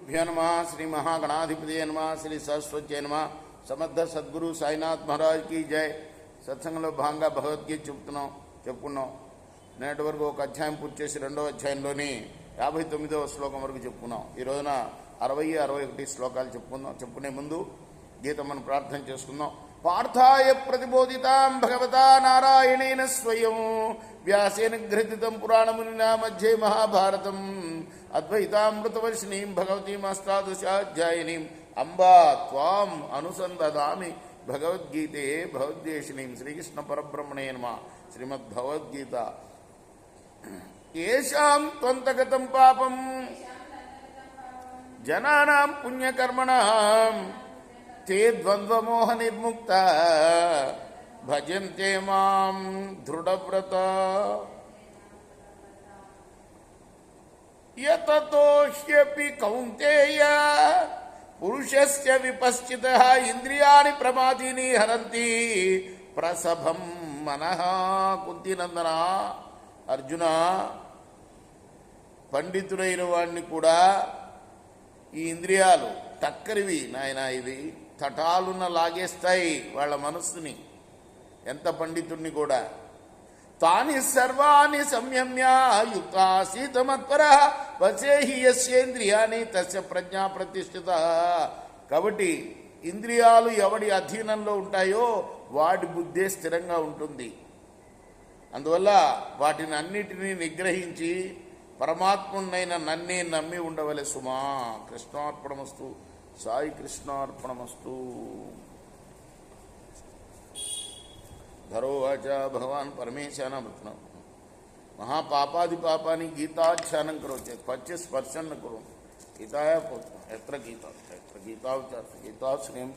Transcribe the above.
श्रीगुरुभ्यो नमः। श्री महागणाधिपति नमः। श्री सरस्वती नमः। समर्थ सद्गुरु साईनाथ महाराज की जय। సత్సంగంలో భాగంగా భగవద్గీత చెప్పుకున్నాం. నేటి వరకు ఒక అధ్యాయం పూర్తి చేసి రెండవ అధ్యాయంలోని 59వ శ్లోకం వరకు చెప్పుకున్నాం. ఈ రోజున 60, 61 శ్లోకాలు చెప్పుకునే ముందు గీత మనం ప్రార్థన చేసుకుందాం. పార్థాయ ప్రతిబోధితాం భగవతా నారాయణేన స్వయం వ్యాసేన గ్రథితం పురాణమునినా మధ్యే మహాభారతం అద్వైతామృతవర్షిణీం భగవతీమష్టాదశాధ్యాయినీం అంబా త్వాం అనుసందదామి భగవద్గీతే భగవద్దేశినీం. శ్రీకృష్ణ పరబ్రహ్మణే నమః. శ్రీమద్భగవద్గీత. ఏషాం త్వంతగతం పాపం జనానాం పుణ్యకర్మణాం తే ద్వంద్వమోహ నిర్ముక్త భజంతే మాం దృఢవ్రత యతతోష్యపి కౌంతేయ పురుషస్య విపశ్చితః ఇంద్రియాణి ప్రమాదీని హరంతి ప్రసభం మనః. కుంతినందన, అర్జున, పండితుడైన వాడిని కూడా ఈ ఇంద్రియాలు టక్కరివి నాయన, ఇవి తటాలున్న లాగేస్తాయి వాళ్ళ మనస్సుని, ఎంత పండితుడిని కూడా. తాని సర్వాణి సంయమ్య యుక్తాసీతమత్పర వసేహి యస్యేంద్రియాని తస్య ప్రజ్ఞా ప్రతిష్ఠిత. కాబట్టి ఇంద్రియాలు ఎవడి అధీనంలో ఉంటాయో వాడి బుద్ధే స్థిరంగా ఉంటుంది. అందువల్ల వాటిని అన్నిటినీ నిగ్రహించి పరమాత్మునైన నన్నే నమ్మి ఉండవలె సుమా. కృష్ణార్పణమస్తు. సాయి కృష్ణార్పణమస్తు. ధరోవాచ భగవాన్ పరమేశానామృతనం మహాపాపాది పాపాన్ని గీతాధ్యానం కరోచే పచ్చ స్పర్శన కరు గీతాయ ఎత్ర గీత గీతా శ్రీం